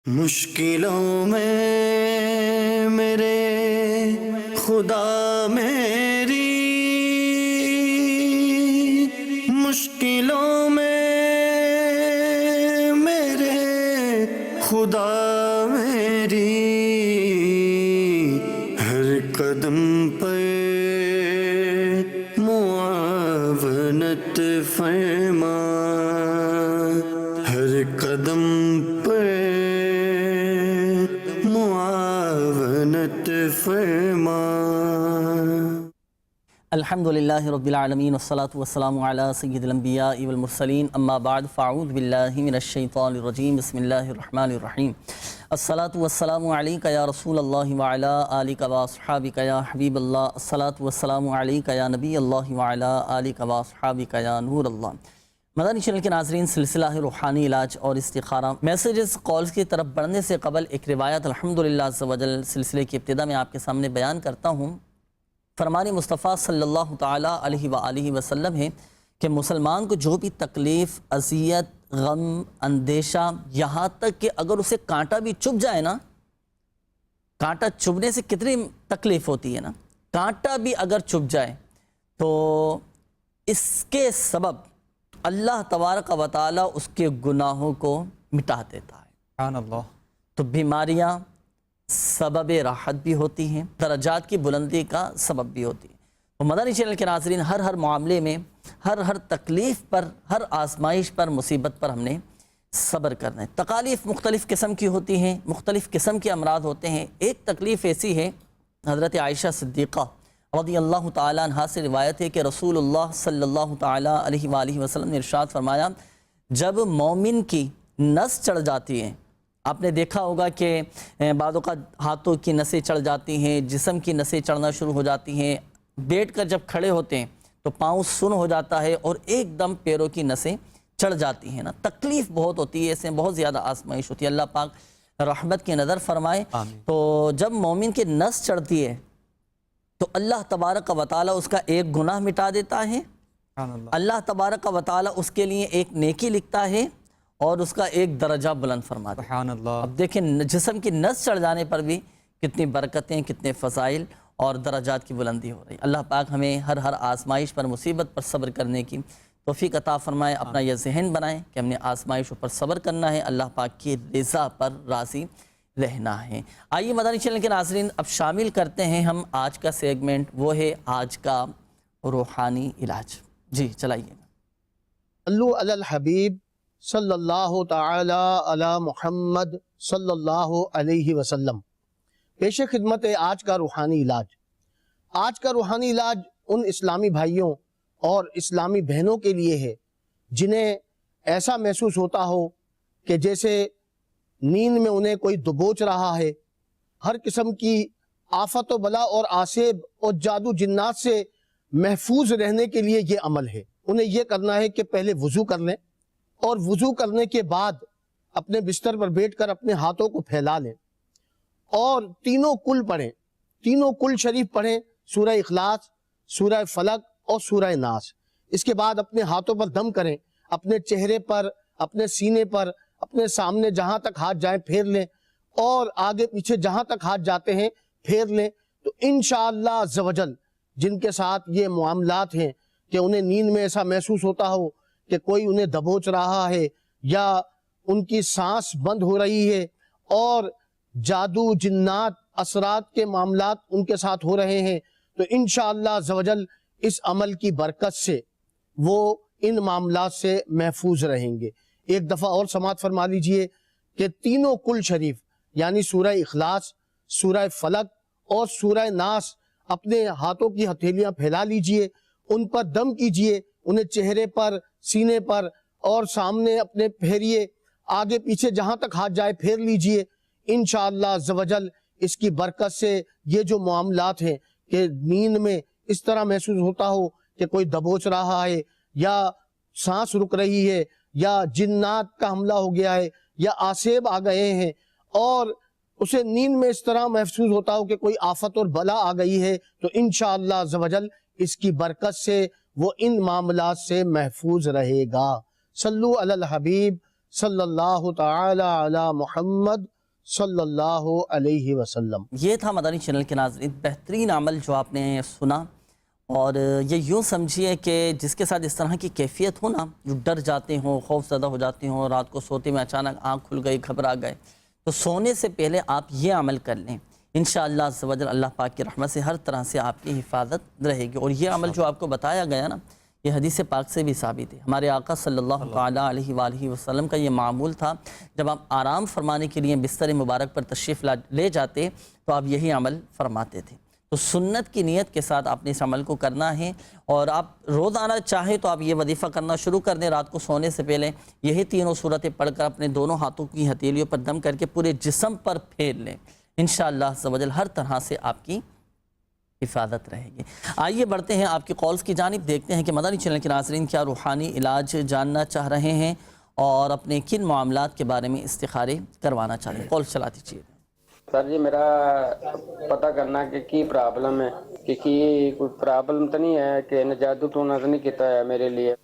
مشکلوں میں میرے خدا میری، مشکلوں میں میرے خدا میری، ہر قدم پر معاونت فرما، ہر قدم پر معاونت فرما۔ الحمدللہ رب العالمین والصلاة والسلام علی سید الانبیاء والمرسلین، اما بعد فاعوذ باللہ من الشیطان الرجیم، بسم اللہ الرحمن الرحیم۔ الصلاة والسلام علیک یا رسول اللہ وعلی آلک واصحابک یا حبیب اللہ، الصلاة والسلام علیک یا نبی اللہ وعلی آلک واصحابک یا نور اللہ۔ مدنی چینل کے ناظرین، سلسلہ روحانی علاج اور استخارہ میسیجز کالز کی طرف بڑھنے سے قبل ایک روایت الحمدللہ عز و جل سلسلے کی ابتدا میں آپ کے سامنے بیان کرتا ہوں۔ فرمان مصطفیٰ صلی اللہ تعالیٰ علیہ وآلہ وسلم ہے کہ مسلمان کو جو بھی تکلیف، اذیت، غم، اندیشہ، یہاں تک کہ اگر اسے کانٹا بھی چبھ جائے نا، کانٹا چبھنے سے کتنی تکلیف ہوتی ہے نا، کانٹا بھی اگر چبھ جائے تو اس کے سبب اللہ تبارک و تعالیٰ اس کے گناہوں کو مٹا دیتا ہے۔ سبحان اللہ۔ تو بیماریاں سبب راحت بھی ہوتی ہیں، درجات کی بلندی کا سبب بھی ہوتی ہیں۔ تو مدنی چینل کے ناظرین، ہر معاملے میں، ہر تکلیف پر، ہر آزمائش پر، مصیبت پر ہم نے صبر کرنا ہے۔ تکالیف مختلف قسم کی ہوتی ہیں، مختلف قسم کے امراض ہوتے ہیں۔ ایک تکلیف ایسی ہے، حضرت عائشہ صدیقہ رضی اللہ تعالیٰ عنہا سے روایت ہے کہ رسول اللہ صلی اللہ تعالیٰ علیہ وآلہ وسلم نے ارشاد فرمایا، جب مومن کی نس چڑھ جاتی ہے، آپ نے دیکھا ہوگا کہ بعض اوقات ہاتھوں کی نسیں چڑھ جاتی ہیں، جسم کی نسیں چڑھنا شروع ہو جاتی ہیں، بیٹھ کر جب کھڑے ہوتے ہیں تو پاؤں سن ہو جاتا ہے اور ایک دم پیروں کی نسیں چڑھ جاتی ہیں نا، تکلیف بہت ہوتی ہے، اس میں بہت زیادہ آزمائش ہوتی ہے۔ اللہ پاک رحمت کی نظر فرمائے۔ تو جب مومن کی نس چڑھتی ہے تو اللہ تبارک و تعالیٰ اس کا ایک گناہ مٹا دیتا ہے، اللہ تبارک و تعالیٰ اس کے لیے ایک نیکی لکھتا ہے اور اس کا ایک درجہ بلند فرماتا ہے۔ سبحان اللہ۔ اب دیکھیں جسم کی نس چڑھ جانے پر بھی کتنی برکتیں، کتنے فضائل اور درجات کی بلندی ہو رہی ہے۔ اللہ پاک ہمیں ہر آزمائش پر، مصیبت پر صبر کرنے کی توفیق عطا فرمائے۔ اپنا یہ ذہن بنائیں کہ ہم نے آزمائشوں پر صبر کرنا ہے، اللہ پاک کی رضا پر راضی رہنا ہے۔ آئیے مدنی چینل کے ناظرین، اب شامل کرتے ہیں ہم آج کا سیگمنٹ، وہ ہے آج کا روحانی علاج۔ جی چلائیے۔ صلو علی الحبیب صلی اللہ تعالی علی محمد صلی اللہ علیہ وسلم۔ پیش خدمت ہے آج کا روحانی علاج۔ آج کا روحانی علاج ان اسلامی بھائیوں اور اسلامی بہنوں کے لیے ہے جنہیں ایسا محسوس ہوتا ہو کہ جیسے نیند میں انہیں کوئی دبوچ رہا ہے۔ ہر قسم کی آفت و بلا اور آسیب اور جادو جنات سے محفوظ رہنے کے لیے یہ عمل ہے۔ انہیں یہ کرنا ہے کہ پہلے وضو کر لیں اور وضو کرنے کے بعد اپنے بستر پر بیٹھ کر اپنے ہاتھوں کو پھیلا لیں اور تینوں کل پڑھیں، تینوں کل شریف پڑھیں، سورہ اخلاص، سورہ فلق اور سورہ ناس۔ اس کے بعد اپنے ہاتھوں پر دم کریں، اپنے چہرے پر، اپنے سینے پر، اپنے سامنے جہاں تک ہاتھ جائیں پھیر لیں اور آگے پیچھے جہاں تک ہاتھ جاتے ہیں پھیر لیں۔ تو انشاءاللہ عز و جل جن کے ساتھ یہ معاملات ہیں کہ انہیں نیند میں ایسا محسوس ہوتا ہو کہ کوئی انہیں دبوچ رہا ہے یا ان کی سانس بند ہو رہی ہے اور جادو جنات اثرات کے معاملات ان کے ساتھ ہو رہے ہیں، تو انشاءاللہ عز و جل اس عمل کی برکت سے وہ ان معاملات سے محفوظ رہیں گے۔ ایک دفعہ اور سماعت فرما لیجئے کہ تینوں کل شریف یعنی سورہ اخلاص، سورہ فلق اور سورہ ناس اپنے ہاتھوں کی ہتھیلیاں پھیلا لیجئے، ان پر دم کیجئے، انہیں چہرے پر، سینے پر اور سامنے اپنے پھیریے، آگے پیچھے جہاں تک ہاتھ جائے پھیر لیجئے۔ انشاءاللہ عز و جل اس کی برکت سے یہ جو معاملات ہیں کہ نیند میں اس طرح محسوس ہوتا ہو کہ کوئی دبوچ رہا ہے یا سانس رک رہی ہے یا جنات کا حملہ ہو گیا ہے یا آسیب آ گئے ہیں اور اسے نیند میں اس طرح محسوس ہوتا ہو کہ کوئی آفت اور بلا آ گئی ہے، تو انشاءاللہ عز و جل اس کی برکت سے وہ ان معاملات سے محفوظ رہے گا۔ صلو علی الحبیب صلی اللہ تعالی علی محمد صلی اللہ علیہ وسلم۔ یہ تھا مدنی چینل کے ناظرین بہترین عمل جو آپ نے سنا، اور یہ یوں سمجھیے کہ جس کے ساتھ اس طرح کی کیفیت ہو نا، جو ڈر جاتے ہوں، خوف زدہ ہو جاتے ہوں، رات کو سوتے میں اچانک آنکھ کھل گئی، گھبرا گئے، تو سونے سے پہلے آپ یہ عمل کر لیں، انشاءاللہ عز و جل اللہ پاک کی رحمت سے ہر طرح سے آپ کی حفاظت رہے گی۔ اور یہ عمل جو آپ کو بتایا گیا نا، یہ حدیث پاک سے بھی ثابت ہے۔ ہمارے آقا صلی اللہ تعالیٰ علیہ وآلہ وسلم کا یہ معمول تھا، جب آپ آرام فرمانے کے لیے بستر مبارک پر تشریف لے جاتے تو آپ یہی عمل فرماتے تھے۔ تو سنت کی نیت کے ساتھ آپ نے اس عمل کو کرنا ہے، اور آپ روزانہ چاہیں تو آپ یہ وظیفہ کرنا شروع کر دیں۔ رات کو سونے سے پہلے یہی تینوں صورتیں پڑھ کر اپنے دونوں ہاتھوں کی ہتھیلیوں پر دم کر کے پورے جسم پر پھیر لیں، انشاءاللہ عز و جل ہر طرح سے آپ کی حفاظت رہے گی۔ آئیے بڑھتے ہیں آپ کی کالز کی جانب، دیکھتے ہیں کہ مدنی چینل کے ناظرین کیا روحانی علاج جاننا چاہ رہے ہیں اور اپنے کن معاملات کے بارے میں استخارے کروانا چاہتے ہیں۔ کال چلا دیجیے۔ سر جی میرا پتہ کرنا کہ کی پرابلم ہے، کہ کوئی پرابلم تو نہیں ہے کہ جادو تو نہ نہیں کیتا ہے میرے لیے۔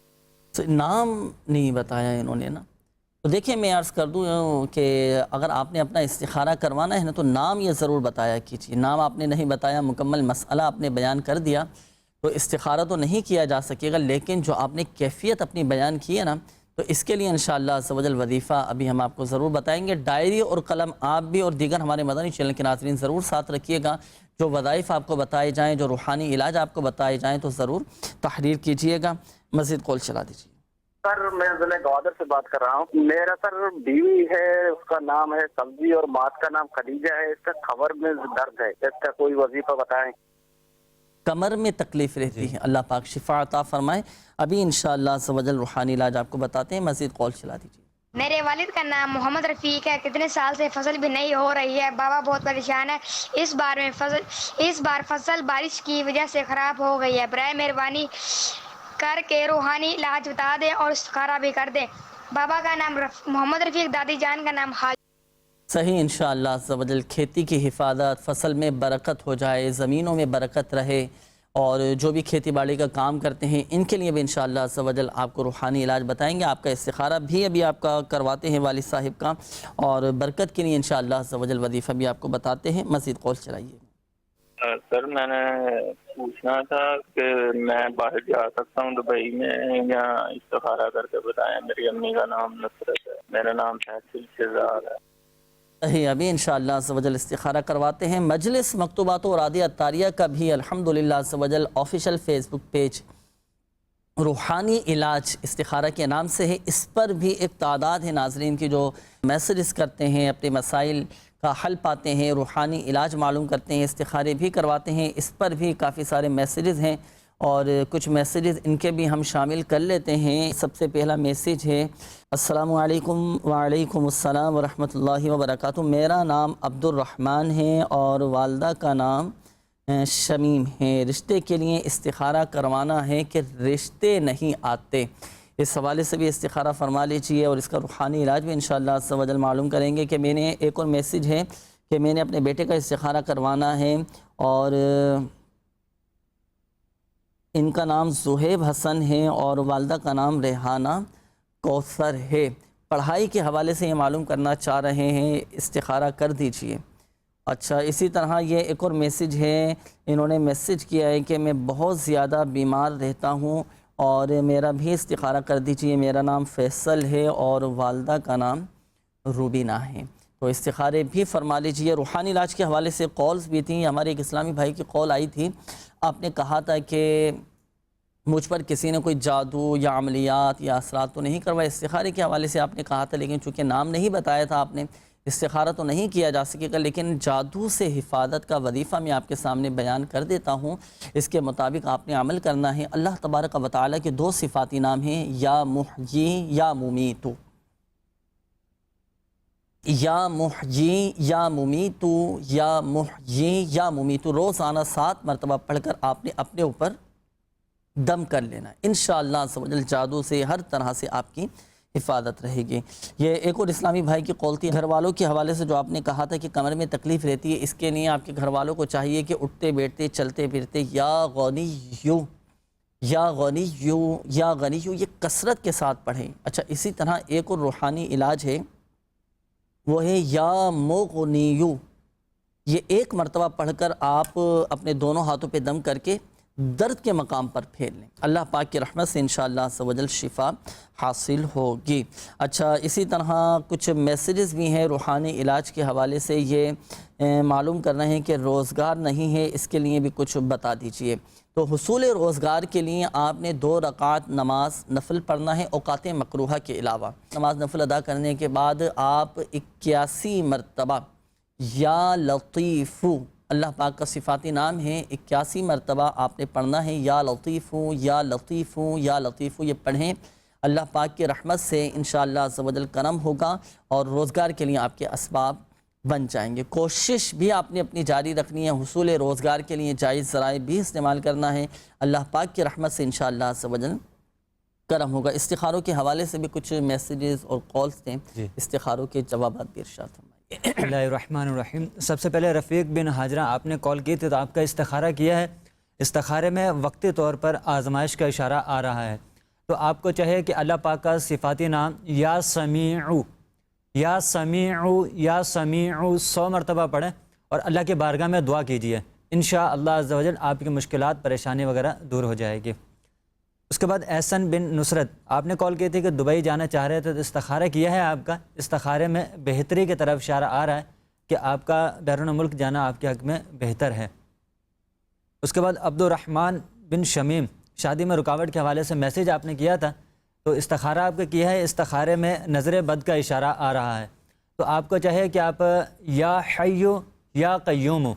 نام نہیں بتایا انہوں نے نا، تو دیکھیں میں عرض کر دوں کہ اگر آپ نے اپنا استخارہ کروانا ہے نا تو نام یہ ضرور بتایا کیجیے۔ نام آپ نے نہیں بتایا، مکمل مسئلہ آپ نے بیان کر دیا تو استخارہ تو نہیں کیا جا سکے گا، لیکن جو آپ نے کیفیت اپنی بیان کی ہے نا، تو اس کے لیے انشاءاللہ عز و جل وظیفہ ابھی ہم آپ کو ضرور بتائیں گے۔ ڈائری اور قلم آپ بھی اور دیگر ہمارے مدنی چینل کے ناظرین ضرور ساتھ رکھیے گا۔ جو وظائف آپ کو بتائے جائیں، جو روحانی علاج آپ کو بتائے جائیں تو ضرور تحریر کیجیے گا۔ مزید کال چلا دیجیے۔ سر میں ضلع گوادر سے بات کر رہا ہوں۔ میرا سر بیوی ہے، اس کا نام ہے سبزی اور ماں کا نام خدیجہ ہے، اس کا خبر میں درد ہے، اس کا کوئی وظیفہ بتائیں۔ کمر میں تکلیف رہتی ہے، اللہ پاک شفا عطا فرمائے۔ ابھی انشاءاللہ عز و جل روحانی علاج آپ کو بتاتے ہیں، مزید کال چلا دیجیے۔ میرے والد کا نام محمد رفیق ہے، کتنے سال سے فصل بھی نہیں ہو رہی ہے، بابا بہت پریشان ہے، اس بار فصل بارش کی وجہ سے خراب ہو گئی ہے، برائے مہربانی کر کے روحانی علاج بتا دیں اور استخارہ بھی کر دیں۔ بابا کا نام محمد رفیق، دادی جان کا نام حاج۔ صحیح، انشاءاللہ عز و جل کھیتی کی حفاظت، فصل میں برکت ہو جائے، زمینوں میں برکت رہے، اور جو بھی کھیتی باڑی کا کام کرتے ہیں ان کے لیے بھی انشاءاللہ عز و جل آپ کو روحانی علاج بتائیں گے۔ آپ کا استخارہ بھی ابھی آپ کا کرواتے ہیں والد صاحب کا، اور برکت کے لیے انشاءاللہ عز و جل وظیفہ بھی آپ کو بتاتے ہیں۔ مزید کال چلائیے۔ سر میں نے پوچھنا تھا کہ میں باہر جا سکتا ہوں دبئی میں، یا استخارہ کر کے بتائیں۔ میری امی کا نام نصرت ہے، میرا نام تحصیل شہزاد ہے۔ ابھی انشاءاللہ عز و جل استخارہ کرواتے ہیں۔ مجلس مکتوبات و رادیہ اتاریہ کا بھی الحمدللہ عز و جل آفیشل فیس بک پیج روحانی علاج استخارہ کے نام سے ہے، اس پر بھی ایک تعداد ہے ناظرین کی جو میسیجز کرتے ہیں، اپنے مسائل کا حل پاتے ہیں، روحانی علاج معلوم کرتے ہیں، استخارے بھی کرواتے ہیں۔ اس پر بھی کافی سارے میسیجز ہیں، اور کچھ میسیجز ان کے بھی ہم شامل کر لیتے ہیں۔ سب سے پہلا میسیج ہے، السلام علیکم۔ وعلیکم السلام ورحمۃ اللہ وبرکاتہ۔ میرا نام عبد الرحمن ہے اور والدہ کا نام شمیم ہے۔ رشتے کے لیے استخارہ کروانا ہے کہ رشتے نہیں آتے، اس حوالے سے بھی استخارہ فرما لیجیے، اور اس کا روحانی علاج بھی انشاءاللہ عز و جل معلوم کریں گے۔ کہ میں نے ایک اور میسیج ہے کہ میں نے اپنے بیٹے کا استخارہ کروانا ہے، اور ان کا نام زہیب حسن ہے اور والدہ کا نام ریحانہ کوثر ہے، پڑھائی کے حوالے سے یہ معلوم کرنا چاہ رہے ہیں، استخارہ کر دیجئے۔ اچھا، اسی طرح یہ ایک اور میسیج ہے، انہوں نے میسیج کیا ہے کہ میں بہت زیادہ بیمار رہتا ہوں اور میرا بھی استخارہ کر دیجئے۔ میرا نام فیصل ہے اور والدہ کا نام روبینہ ہے، تو استخارے بھی فرما لیجئے۔ روحانی علاج کے حوالے سے کالز بھی تھیں، ہمارے ایک اسلامی بھائی کی کال آئی تھی، آپ نے کہا تھا کہ مجھ پر کسی نے کوئی جادو یا عملیات یا اثرات تو نہیں کروائے۔ استخارے کے حوالے سے آپ نے کہا تھا، لیکن چونکہ نام نہیں بتایا تھا آپ نے، استخارہ تو نہیں کیا جا سکے گا، لیکن جادو سے حفاظت کا وظیفہ میں آپ کے سامنے بیان کر دیتا ہوں۔ اس کے مطابق آپ نے عمل کرنا ہے۔ اللہ تبارک و تعالیٰ کے دو صفاتی نام ہیں، یا محیی یا ممیتو، یا محیی یا ممیتو، یا محیی یا ممیتو، روزانہ 7 مرتبہ پڑھ کر آپ نے اپنے اوپر دم کر لینا ہے۔ انشاءاللہ عز و جل جادو سے ہر طرح سے آپ کی حفاظت رہے گی۔ یہ ایک اور اسلامی بھائی کی قول تھی، گھر والوں کے حوالے سے جو آپ نے کہا تھا کہ کمر میں تکلیف رہتی ہے، اس کے لیے آپ کے گھر والوں کو چاہیے کہ اٹھتے بیٹھتے چلتے پھرتے یا غنیو یا غنیو یا غنیو یہ کثرت کے ساتھ پڑھیں۔ اچھا، اسی طرح ایک اور روحانی علاج ہے، وہ ہے یا مغنیو. یہ ایک مرتبہ پڑھ کر آپ اپنے دونوں ہاتھوں پہ دم کر کے درد کے مقام پر پھیر لیں. اللہ پاک کی رحمت سے انشاءاللہ عز و جل شفا حاصل ہوگی. اچھا، اسی طرح کچھ میسیجز بھی ہیں روحانی علاج کے حوالے سے. یہ معلوم کر رہے ہیں کہ روزگار نہیں ہے، اس کے لیے بھی کچھ بتا دیجئے. تو حصول روزگار کے لیے آپ نے 2 رکعت نماز نفل پڑھنا ہے اوقات مکروہہ کے علاوہ. نماز نفل ادا کرنے کے بعد آپ 81 مرتبہ یا لطیفو، اللہ پاک کا صفاتی نام ہے، 81 مرتبہ آپ نے پڑھنا ہے یا لطیفو یا لطیفو یا لطیفو. یہ پڑھیں، اللہ پاک کی رحمت سے انشاءاللہ عز و جل کرم ہوگا اور روزگار کے لیے آپ کے اسباب بن جائیں گے. کوشش بھی آپ نے اپنی جاری رکھنی ہے، حصول روزگار کے لیے جائز ذرائع بھی استعمال کرنا ہے. اللہ پاک کی رحمت سے انشاءاللہ عز و جل کرم ہوگا. استخاروں کے حوالے سے بھی کچھ میسیجز اور کالز تھے، استخاروں کے جوابات بھی ارشاد فرمائیں. بسم اللہ الرحمن الرحیم. سب سے پہلے رفیق بن حاجرہ آپ نے کال کی تھی تو آپ کا استخارہ کیا ہے. استخارے میں وقتی طور پر آزمائش کا اشارہ آ رہا ہے، تو آپ کو چاہیے کہ اللہ پاک کا صفاتی نام یا سمیعو یا سمیعو یا سمیعو 100 مرتبہ پڑھیں اور اللہ کے بارگاہ میں دعا کیجیے. انشاءاللہ عز و جل آپ کی مشکلات پریشانی وغیرہ دور ہو جائے گی. اس کے بعد احسن بن نصرت آپ نے کال کی تھی کہ دبئی جانا چاہ رہے تھے، تو استخارہ کیا ہے آپ کا. استخارے میں بہتری کی طرف اشارہ آ رہا ہے کہ آپ کا بیرون ملک جانا آپ کے حق میں بہتر ہے. اس کے بعد عبد الرحمن بن شمیم شادی میں رکاوٹ کے حوالے سے میسیج آپ نے کیا تھا، تو استخارہ آپ کا کیا ہے. استخارے میں نظر بد کا اشارہ آ رہا ہے، تو آپ کو چاہیے کہ آپ یا حیو یا قیوم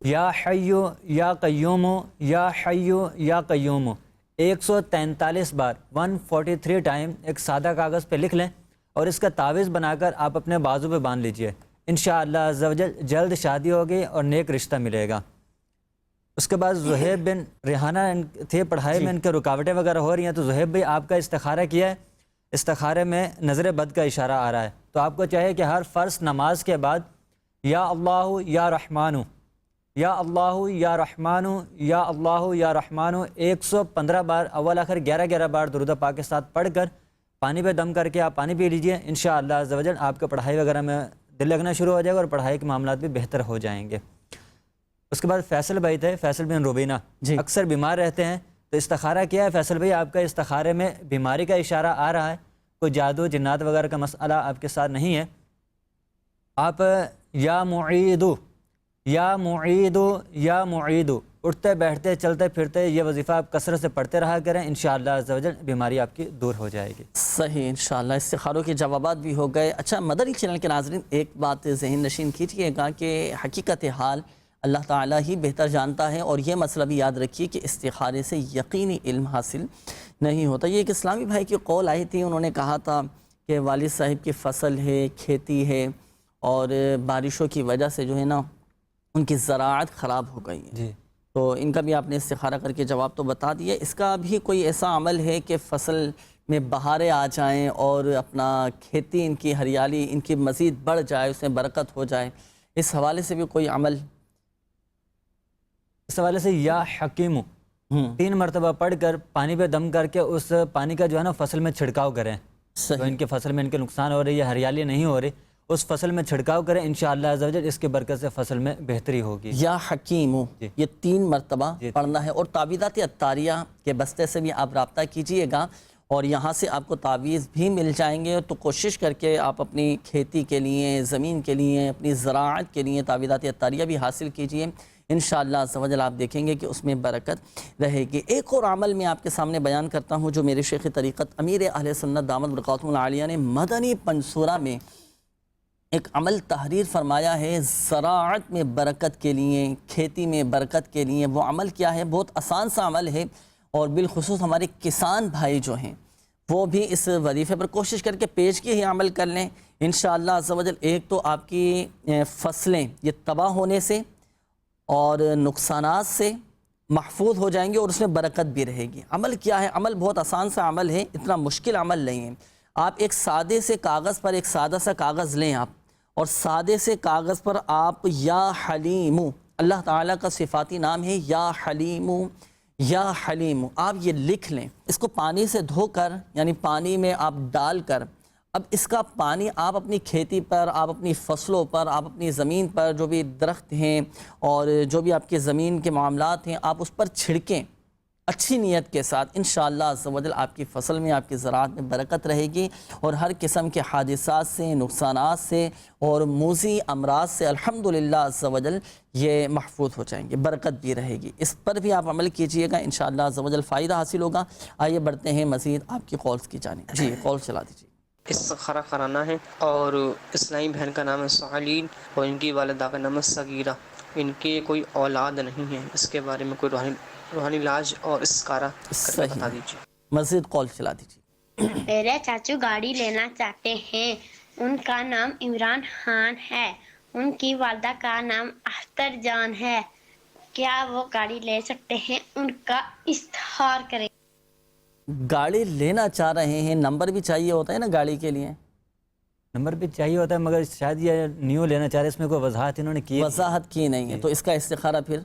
یا حیو یا قیوم یا حیو یا قیوم 143 بار 143 ٹائم ایک سادہ کاغذ پہ لکھ لیں اور اس کا تعویذ بنا کر آپ اپنے بازو پہ باندھ لیجئے. انشاءاللہ عز و جل جلد شادی ہوگی اور نیک رشتہ ملے گا. اس کے بعد زہیب بن ریحانہ تھے، پڑھائی میں ان کے رکاوٹیں وغیرہ ہو رہی ہیں، تو زہیب بھائی آپ کا استخارہ کیا ہے. استخارے میں نظر بد کا اشارہ آ رہا ہے، تو آپ کو چاہیے کہ ہر فرض نماز کے بعد یا اللہ یا رحمانو یا اللہ یا رحمانو یا اللہ یا رحمانو 115 بار اول آخر 11 بار درود پاک کے ساتھ پڑھ کر پانی پہ دم کر کے آپ پانی پی لیجئے. انشاءاللہ عز و جل آپ کا پڑھائی وغیرہ میں دل لگنا شروع ہو جائے گا اور پڑھائی کے معاملات بھی بہتر ہو جائیں گے. اس کے بعد فیصل بھائی تھے، فیصل بن روبینہ اکثر بیمار رہتے ہیں، تو استخارہ کیا ہے فیصل بھائی آپ کا. استخارے میں بیماری کا اشارہ آ رہا ہے، کوئی جادو جنات وغیرہ کا مسئلہ آپ کے ساتھ نہیں ہے. آپ یا معیدو یا معیدو یا معیدو اٹھتے بیٹھتے چلتے پھرتے یہ وظیفہ آپ کثرت سے پڑھتے رہا کریں. انشاءاللہ عز و جل بیماری آپ کی دور ہو جائے گی. صحیح، انشاءاللہ استخاروں کے جوابات بھی ہو گئے. اچھا، مدنی چینل کے ناظرین ایک بات ذہن نشین کیجیے گا کہ حقیقت حال اللہ تعالیٰ ہی بہتر جانتا ہے، اور یہ مسئلہ بھی یاد رکھیے کہ استخارے سے یقینی علم حاصل نہیں ہوتا. یہ ایک اسلامی بھائی کی قول آئی تھی، انہوں نے کہا تھا کہ والد صاحب کی فصل ہے، کھیتی ہے، اور بارشوں کی وجہ سے جو ہے نا ان کی زراعت خراب ہو گئی ہے. تو ان کا بھی آپ نے استخارہ کر کے جواب تو بتا دیا. اس کا بھی کوئی ایسا عمل ہے کہ فصل میں بہاریں آ جائیں اور اپنا کھیتی ان کی ہریالی ان کی مزید بڑھ جائے، اس میں برکت ہو جائے، اس حوالے سے بھی کوئی عمل؟ اس حوالے سے یا حکیم 3 مرتبہ پڑھ کر پانی پہ دم کر کے اس پانی کا جو ہے نا فصل میں چھڑکاؤ کریں. تو ان کے فصل میں ان کے نقصان ہو رہی ہے، ہریالی نہیں ہو رہی، اس فصل میں چھڑکاؤ کریں. انشاءاللہ عز و جل اس کی برکت سے فصل میں بہتری ہوگی. یا حکیم یہ 3 مرتبہ پڑھنا ہے. اور تعویذات عطاریہ کے بستے سے بھی آپ رابطہ کیجئے گا اور یہاں سے آپ کو تعویذ بھی مل جائیں گے. تو کوشش کر کے آپ اپنی کھیتی کے لیے، زمین کے لیے، اپنی زراعت کے لیے تعویذات عطاریہ بھی حاصل کیجئے. انشاءاللہ عز و جل آپ دیکھیں گے کہ اس میں برکت رہے گی. ایک اور عمل میں آپ کے سامنے بیان کرتا ہوں جو میرے شیخ طریقت امیر اہل سنت دامت برکاتہم العالیہ نے مدنی پنصورہ میں ایک عمل تحریر فرمایا ہے زراعت میں برکت کے لیے، کھیتی میں برکت کے لیے. وہ عمل کیا ہے؟ بہت آسان سا عمل ہے، اور بالخصوص ہمارے کسان بھائی جو ہیں وہ بھی اس وظیفے پر کوشش کر کے پیش کی ہی عمل کر لیں. انشاءاللہ عز و جل ایک تو آپ کی فصلیں یہ تباہ ہونے سے اور نقصانات سے محفوظ ہو جائیں گے اور اس میں برکت بھی رہے گی. عمل کیا ہے؟ عمل بہت آسان سا عمل ہے، اتنا مشکل عمل نہیں ہے. آپ ایک سادے سے کاغذ پر ایک سادہ سا کاغذ لیں آپ، اور سادے سے کاغذ پر آپ یا حلیم، اللہ تعالیٰ کا صفاتی نام ہے یا حلیم یا حلیم، آپ یہ لکھ لیں. اس کو پانی سے دھو کر، یعنی پانی میں آپ ڈال کر اب اس کا پانی آپ اپنی کھیتی پر، آپ اپنی فصلوں پر، آپ اپنی زمین پر جو بھی درخت ہیں اور جو بھی آپ کے زمین کے معاملات ہیں، آپ اس پر چھڑکیں اچھی نیت کے ساتھ. انشاءاللہ عز و جل آپ کی فصل میں، آپ کی زراعت میں برکت رہے گی اور ہر قسم کے حادثات سے، نقصانات سے اور موذی امراض سے الحمدللہ عز و جل یہ محفوظ ہو جائیں گے، برکت بھی رہے گی. اس پر بھی آپ عمل کیجئے گا، انشاءاللہ عز و جل فائدہ حاصل ہوگا. آئیے بڑھتے ہیں مزید آپ کی کالز کی جانب. جی کال چلا دیجیے. استخارہ کرانا ہے، اور اسلامی بہن کا نام ہے سعلین اور ان کی والدہ کا نام ہے صغیرہ. ان کی کوئی اولاد نہیں ہے، اس کے بارے میں کوئی روحانی علاج اور استخارہ کر کے بتا دیجیے. مزید کال چلا دیجیے. میرے چاچو گاڑی لینا چاہتے ہیں، ان کا نام عمران خان ہے، ان کی والدہ کا نام اختر جان ہے، کیا وہ گاڑی لے سکتے ہیں؟ ان کا استخار کریں. گاڑی لینا چاہ رہے ہیں، نمبر بھی چاہیے ہوتا ہے نا گاڑی کے لیے؟ نمبر بھی چاہیے ہوتا ہے، مگر شاید یہ نیو لینا چاہ رہے ہیں، اس میں کوئی وضاحت انہوں نے کی وضاحت کی نہیں ہے، تو اس کا استخارہ پھر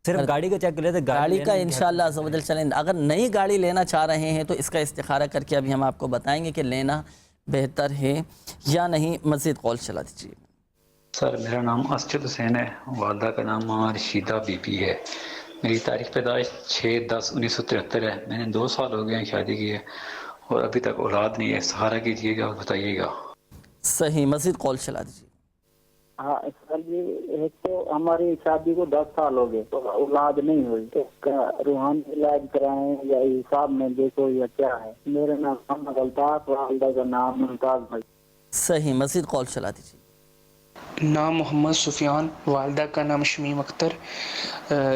صرف گاڑی کا چیک کر لیتے. گاڑی کا انشاءاللہ عز و جل چلیں. اگر نئی گاڑی لینا چاہ رہے ہیں تو اس کا استخارہ کر کے ابھی ہم آپ کو بتائیں گے کہ لینا بہتر ہے یا نہیں. مزید کال چلا دیجیے. سر میرا نام اسجد حسین ہے، والدہ کا نام رشیدہ بی بی ہے. میری تاریخ پیدائش 6/10/1973 ہے. میں نے 2 سال ہو گئے ہیں شادی کی ہے اور ابھی تک اولاد نہیں ہے. سہارا کیجیے گا اور بتائیے گا. صحیح. مزید کال چلا دیجیے. ہاں سر جی، ایک تو ہماری شادی کو 10 سال ہو گئے تو اولاد نہیں ہوئی، تو اس کا روحانی علاج کرائیں یا حساب میں دیکھو یا کیا ہے. میرا نام محمد الطاف، والدہ کا نام ممتاز بھائی. صحیح. مزید کال چلا دیجیے. نام محمد سفیان، والدہ کا نام شمیم اختر.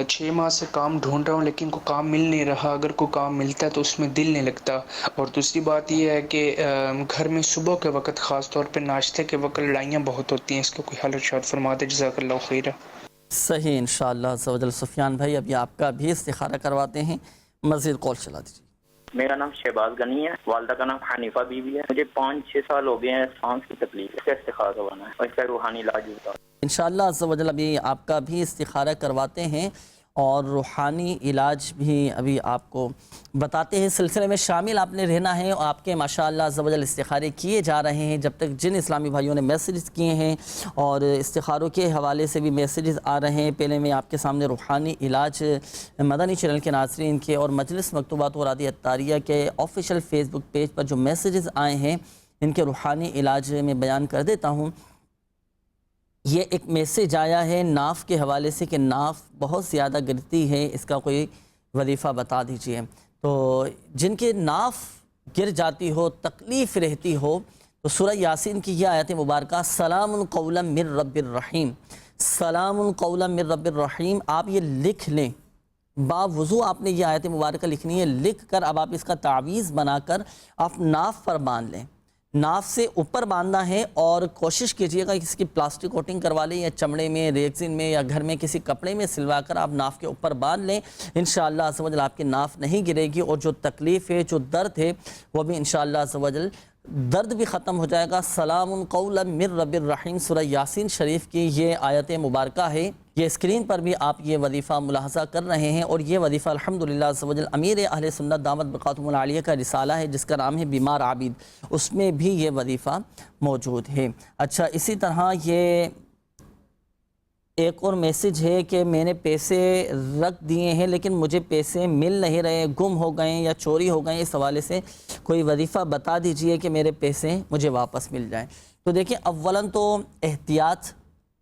6 ماہ سے کام ڈھونڈ رہا ہوں لیکن کوئی کام مل نہیں رہا. اگر کوئی کام ملتا ہے تو اس میں دل نہیں لگتا. اور دوسری بات یہ ہے کہ گھر میں صبح کے وقت خاص طور پہ ناشتے کے وقت لڑائیاں بہت ہوتی ہیں. اس کا کوئی حل ارشاد فرما دے، جزاک اللہ خیر. صحیح. انشاءاللہ عز و جل. سفیان بھائی ابھی آپ کا بھی استخارہ کرواتے ہیں. مزید کال چلا دیجیے. میرا نام شہباز غنی ہے، والدہ کا نام حنیفہ بی بی ہے. مجھے 5-6 سال ہو گئے ہیں سانس کی تکلیف، اس کا استخارہ کروانا ہے اور اس کا روحانی علاج ہوتا ہے. انشاءاللہ عز و جل ابھی آپ کا بھی استخارہ کرواتے ہیں اور روحانی علاج بھی ابھی آپ کو بتاتے ہیں. سلسلے میں شامل آپ نے رہنا ہے اور آپ کے ماشاءاللہ عز و جل استخارے کیے جا رہے ہیں. جب تک جن اسلامی بھائیوں نے میسیجز کیے ہیں اور استخاروں کے حوالے سے بھی میسیجز آ رہے ہیں، پہلے میں آپ کے سامنے روحانی علاج مدنی چینل کے ناظرین کے اور مجلس مکتوبات و ارادی عطاریہ کے آفیشیل فیس بک پیج پر جو میسیجز آئے ہیں ان کے روحانی علاج میں بیان کر دیتا ہوں. یہ ایک میسیج آیا ہے ناف کے حوالے سے کہ ناف بہت زیادہ گرتی ہے، اس کا کوئی وظیفہ بتا دیجئے. تو جن کے ناف گر جاتی ہو، تکلیف رہتی ہو، تو سورہ یاسین کی یہ آیت مبارکہ سلام قولا من رب الرحیم، سلام قولا من رب الرحیم آپ یہ لکھ لیں. باوضو آپ نے یہ آیت مبارکہ لکھنی ہے. لکھ کر اب آپ اس کا تعویذ بنا کر آپ ناف پر باندھ لیں. ناف سے اوپر باندھنا ہے اور کوشش کیجئے گا کہ اس کی پلاسٹک کوٹنگ کروا لیں یا چمڑے میں، ریگزین میں یا گھر میں کسی کپڑے میں سلوا کر آپ ناف کے اوپر باندھ لیں. انشاءاللہ عز و جل آپ کی ناف نہیں گرے گی اور جو تکلیف ہے، جو درد ہے، وہ بھی انشاءاللہ عز و جل درد بھی ختم ہو جائے گا. سلام قولا من رب الرحیم سورہ یاسین شریف کی یہ آیت مبارکہ ہے. یہ اسکرین پر بھی آپ یہ وظیفہ ملاحظہ کر رہے ہیں اور یہ وظیفہ الحمدللہ عز و جل امیر اہل سنت دامت بقاتہم العالیہ کا رسالہ ہے جس کا نام ہے بیمار عابد، اس میں بھی یہ وظیفہ موجود ہے. اچھا، اسی طرح یہ ایک اور میسیج ہے کہ میں نے پیسے رکھ دیے ہیں لیکن مجھے پیسے مل نہیں رہے، گم ہو گئے یا چوری ہو گئے. اس حوالے سے کوئی وظیفہ بتا دیجئے کہ میرے پیسے مجھے واپس مل جائیں. تو دیکھیں، اولاً تو احتیاط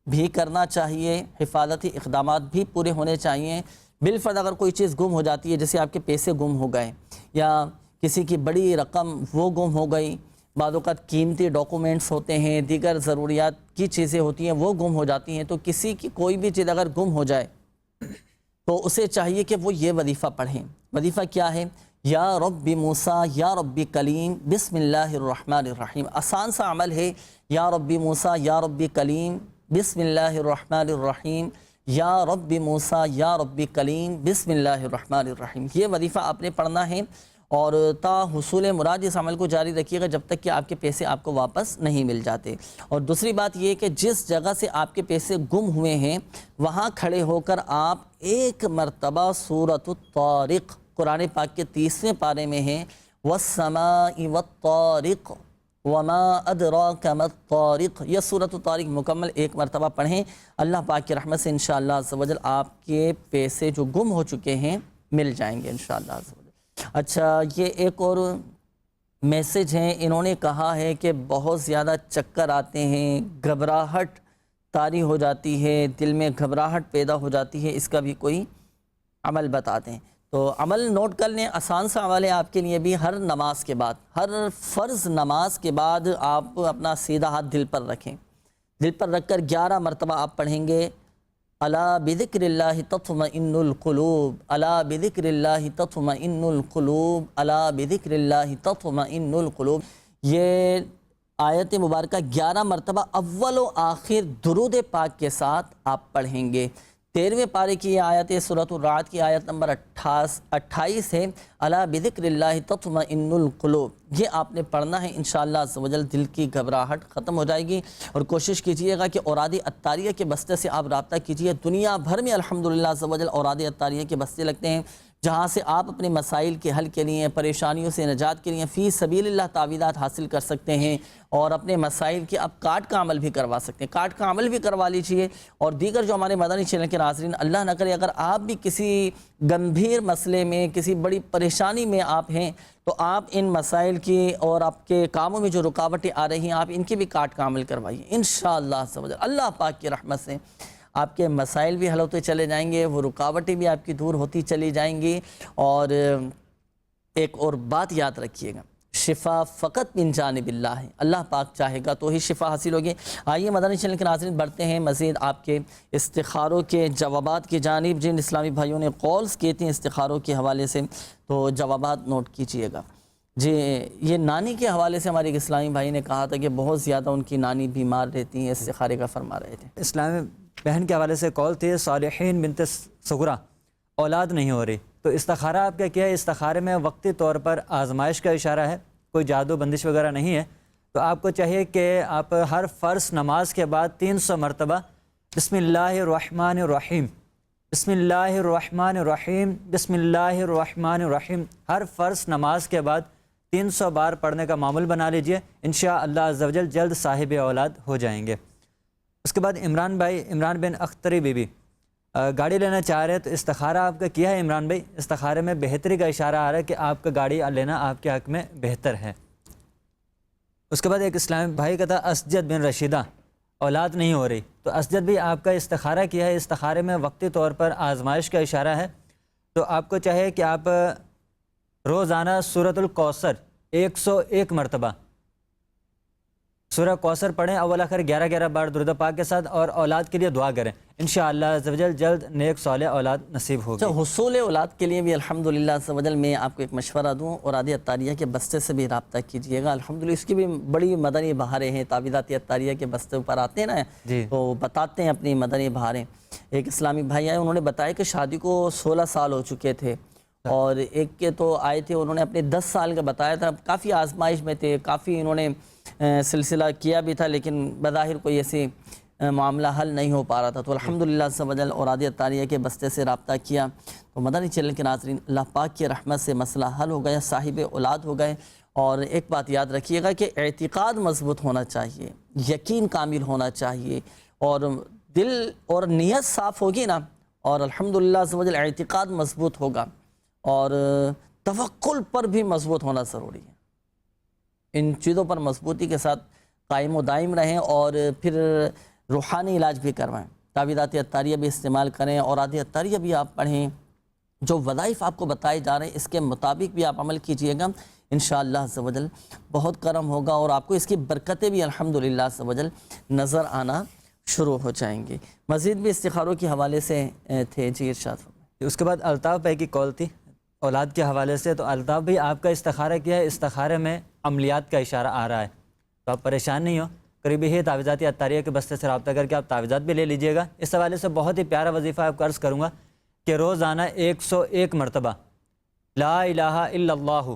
بھی کرنا چاہیے، حفاظتی اقدامات بھی پورے ہونے چاہیے. بالفرض اگر کوئی چیز گم ہو جاتی ہے، جیسے آپ کے پیسے گم ہو گئے یا کسی کی بڑی رقم وہ گم ہو گئی، بعض اوقات قیمتی ڈاکومنٹس ہوتے ہیں، دیگر ضروریات کی چیزیں ہوتی ہیں وہ گم ہو جاتی ہیں. تو کسی کی کوئی بھی چیز اگر گم ہو جائے تو اسے چاہیے کہ وہ یہ وظیفہ پڑھیں. وظیفہ کیا ہے؟ یا رب موسیٰ یا رب کلیم بسم اللہ الرحمن الرحیم. آسان سا عمل ہے. یا رب موسیٰ یا رب کلیم بسم اللہ الرحمن الرحیم، یا رب موسیٰ یا رب کلیم بسم اللہ الرحمن الرحیم. یہ وظیفہ آپ نے پڑھنا ہے اور تا حصول مراد اس عمل کو جاری رکھیے گا جب تک کہ آپ کے پیسے آپ کو واپس نہیں مل جاتے. اور دوسری بات یہ کہ جس جگہ سے آپ کے پیسے گم ہوئے ہیں وہاں کھڑے ہو کر آپ ایک مرتبہ سورۃ الطارق، قرآن پاک کے 30ویں پارے میں ہے، والسماء والطارق وما ادراک ما الطارق، یہ سورۃ الطارق مکمل 1 مرتبہ پڑھیں، اللہ پاک کی رحمت سے انشاءاللہ عز و جل آپ کے پیسے جو گم ہو چکے ہیں مل جائیں گے انشاءاللہ عز و جل۔ اچھا، یہ ایک اور میسج ہیں، انہوں نے کہا ہے کہ بہت زیادہ چکر آتے ہیں، گھبراہٹ طاری ہو جاتی ہے، دل میں گھبراہٹ پیدا ہو جاتی ہے، اس کا بھی کوئی عمل بتا دیں۔ تو عمل نوٹ کر لیں، آسان سا عمل ہے آپ کے لیے بھی، ہر نماز کے بعد، ہر فرض نماز کے بعد آپ اپنا سیدھا ہاتھ دل پر رکھیں، دل پر رکھ کر 11 مرتبہ آپ پڑھیں گے الا بذکر اللہ تطمئن القلوب، الا بذکر اللہ تطمئن القلوب، الا بذکر اللہ تطمئن القلوب۔ یہ آیت مبارکہ 11 مرتبہ اول و آخر درود پاک کے ساتھ آپ پڑھیں گے۔ 13ویں پارے کی یہ آیت ہے، سورۃ الرعد کی آیت نمبر 28 ہے، الا بذکر اللہ تطمئن القلوب۔ یہ آپ نے پڑھنا ہے، انشاءاللہ عز و جل دل کی گھبراہٹ ختم ہو جائے گی۔ اور کوشش کیجئے گا کہ اوراد عطاریہ کے بستے سے آپ رابطہ کیجئے، دنیا بھر میں الحمدللہ عز و جل اوراد عطاریہ کے بستے لگتے ہیں، جہاں سے آپ اپنے مسائل کے حل کے لیے، پریشانیوں سے نجات کے لیے فی سبیل اللہ تعویذات حاصل کر سکتے ہیں، اور اپنے مسائل کے اب کارڈ کا عمل بھی کروا سکتے ہیں، کارڈ کا عمل بھی کروا لیجئے۔ اور دیگر جو ہمارے مدنی چینل کے ناظرین، اللہ نہ کرے اگر آپ بھی کسی گمبھیر مسئلے میں، کسی بڑی پریشانی میں آپ ہیں، تو آپ ان مسائل کی اور آپ کے کاموں میں جو رکاوٹیں آ رہی ہیں، آپ ان کی بھی کارڈ کا عمل کروائیے انشاءاللہ عز و جل۔ اللہ پاک کی رحمت سے آپ کے مسائل بھی حل ہوتے چلے جائیں گے، وہ رکاوٹیں بھی آپ کی دور ہوتی چلی جائیں گی۔ اور ایک اور بات یاد رکھیے گا، شفا فقط من جانب اللہ ہے، اللہ پاک چاہے گا تو ہی شفا حاصل ہوگی۔ آئیے مدنی چینل کے ناظرین بڑھتے ہیں مزید آپ کے استخاروں کے جوابات کی جانب۔ جن اسلامی بھائیوں نے کالز کیے تھے استخاروں کے حوالے سے، تو جوابات نوٹ کیجئے گا۔ جی، یہ نانی کے حوالے سے ہمارے ایک اسلامی بھائی نے کہا تھا کہ بہت زیادہ ان کی نانی بیمار رہتی ہیں، استخارے کا فرما رہے تھے۔ اسلامی بہن کے حوالے سے کال تھی، صالحین بنت سغرا، اولاد نہیں ہو رہی، تو استخارہ آپ کا کیا ہے؟ استخارے میں وقتی طور پر آزمائش کا اشارہ ہے، کوئی جادو بندش وغیرہ نہیں ہے۔ تو آپ کو چاہیے کہ آپ ہر فرض نماز کے بعد 300 مرتبہ بسم اللہ الرحمن الرحیم، بسم اللہ الرحمن الرحیم، بسم اللہ الرحمن الرحیم، ہر فرض نماز کے بعد 300 بار پڑھنے کا معمول بنا لیجئے، انشاءاللہ عز و جل جلد صاحب اولاد ہو جائیں گے۔ اس کے بعد عمران بھائی، عمران بن اختری بی بی گاڑی لینا چاہ رہے ہیں، تو استخارہ آپ کا کیا ہے عمران بھائی؟ استخارے میں بہتری کا اشارہ آ رہا ہے کہ آپ کا گاڑی لینا آپ کے حق میں بہتر ہے۔ اس کے بعد ایک اسلامی بھائی کا تھا اسجد بن رشیدہ، اولاد نہیں ہو رہی، تو اسجد بھی آپ کا استخارہ کیا ہے؟ استخارے میں وقتی طور پر آزمائش کا اشارہ ہے، تو آپ کو چاہیے کہ آپ روزانہ سورۃ الکوثر 101 مرتبہ سورہ کوثر پڑھیں، اول آخر 11 بار درود پاک کے ساتھ، اور اولاد کے لیے دعا کریں، انشاءاللہ عز و جل جلد نیک صالح اولاد نصیب ہوگی۔ حصول اولاد کے لیے بھی الحمدللہ عز و جل میں آپ کو ایک مشورہ دوں، اوراد عطاریہ کے بستے سے بھی رابطہ کیجئے گا، الحمدللہ اس کی بھی بڑی مدنی بہاریں ہیں، تعویذات عطاریہ کے بستے اوپر آتے ہیں نا، تو بتاتے ہیں اپنی مدنی بہاریں۔ ایک اسلامی بھائی آئے، انہوں نے بتایا کہ شادی کو 16 سال ہو چکے تھے، اور ایک کے تو آئے تھے، انہوں نے اپنے 10 سال کا بتایا تھا، کافی آزمائش میں تھے، کافی انہوں نے سلسلہ کیا بھی تھا، لیکن بظاہر کوئی ایسی معاملہ حل نہیں ہو پا رہا تھا، تو الحمدللہ عز و جل اوراد عطاریہ کے بستے سے رابطہ کیا، تو مدنی چینل کے ناظرین اللہ پاک کی رحمت سے مسئلہ حل ہو گیا، صاحب اولاد ہو گئے۔ اور ایک بات یاد رکھیے گا کہ اعتقاد مضبوط ہونا چاہیے، یقین کامل ہونا چاہیے، اور دل اور نیت صاف ہوگی نا، اور الحمدللہ عز و جل اعتقاد مضبوط ہوگا، اور توکل پر بھی مضبوط ہونا ضروری ہے۔ ان چیزوں پر مضبوطی کے ساتھ قائم و دائم رہیں، اور پھر روحانی علاج بھی کروائیں، تعویذات عطاریہ بھی استعمال کریں، اوراد عطاریہ بھی آپ پڑھیں، جو وظائف آپ کو بتائے جا رہے ہیں اس کے مطابق بھی آپ عمل کیجئے گا، انشاءاللہ عز و جل بہت کرم ہوگا، اور آپ کو اس کی برکتیں بھی الحمدللہ عز و جل نظر آنا شروع ہو جائیں گی۔ مزید بھی استخاروں کے حوالے سے تھے، جی ارشاد فرمائیں۔ اس کے بعد الطاف بھائی کی کال تھی اولاد کے حوالے سے، تو الطاف بھائی آپ کا استخارہ کیا ہے؟ استخارے میں عملیات کا اشارہ آ رہا ہے، تو آپ پریشان نہیں ہو، قریبی ہی تعویذات عطاریہ کے بستے سے رابطہ کر کے آپ تعویذات بھی لے لیجئے گا۔ اس حوالے سے بہت ہی پیارا وظیفہ آپ کو عرض کروں گا کہ روزانہ 101 مرتبہ لا الہ الا اللہ،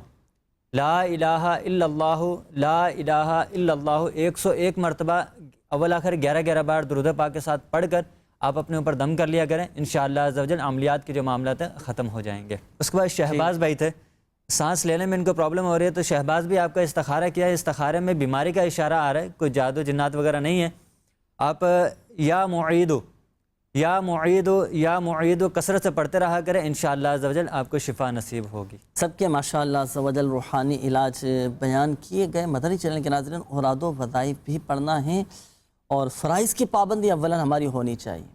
لا الہ الا اللہ، لا الہ الا اللہ 101 مرتبہ اول آخر 11 بار درود پاک کے ساتھ پڑھ کر آپ اپنے اوپر دم کر لیا کریں، انشاءاللہ عز و جل عملیات کے جو معاملات ہیں ختم ہو جائیں گے۔ اس کے بعد شہباز بھائی تھے، سانس لینے میں ان کو پرابلم ہو رہی ہے، تو شہباز بھی آپ کا استخارہ کیا ہے، استخارے میں بیماری کا اشارہ آ رہا ہے، کوئی جادو جنات وغیرہ نہیں ہے. آپ یا معیدو کثرت سے پڑھتے رہا کریں، انشاءاللہ عز و جل آپ کو شفا نصیب ہوگی. سب کے ماشاءاللہ عز و جل روحانی علاج بیان کیے گئے. مدنی چینل کے ناظرین، اوراد و وظائف بھی پڑھنا ہے اور فرائض کی پابندی اولاً ہماری ہونی چاہیے.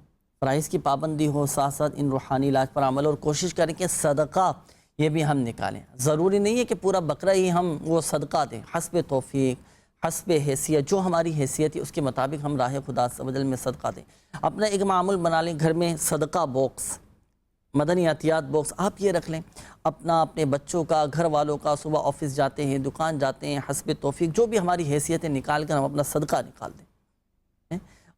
فرائض کی پابندی ہو، ساتھ ساتھ ان روحانی علاج پر عمل، اور کوشش کریں کہ صدقہ یہ بھی ہم نکالیں. ضروری نہیں ہے کہ پورا بقرہ ہی ہم وہ صدقہ دیں، حسب توفیق، حسب حیثیت، جو ہماری حیثیت ہے اس کے مطابق ہم راہ خدا عز و جل میں صدقہ دیں. اپنا ایک معمول بنا لیں، گھر میں صدقہ باکس، مدنی عطیات باکس آپ یہ رکھ لیں. اپنے بچوں کا، گھر والوں کا، صبح آفس جاتے ہیں، دکان جاتے ہیں، حسب توفیق جو بھی ہماری حیثیتیں نکال کر ہم اپنا صدقہ نکال دیں.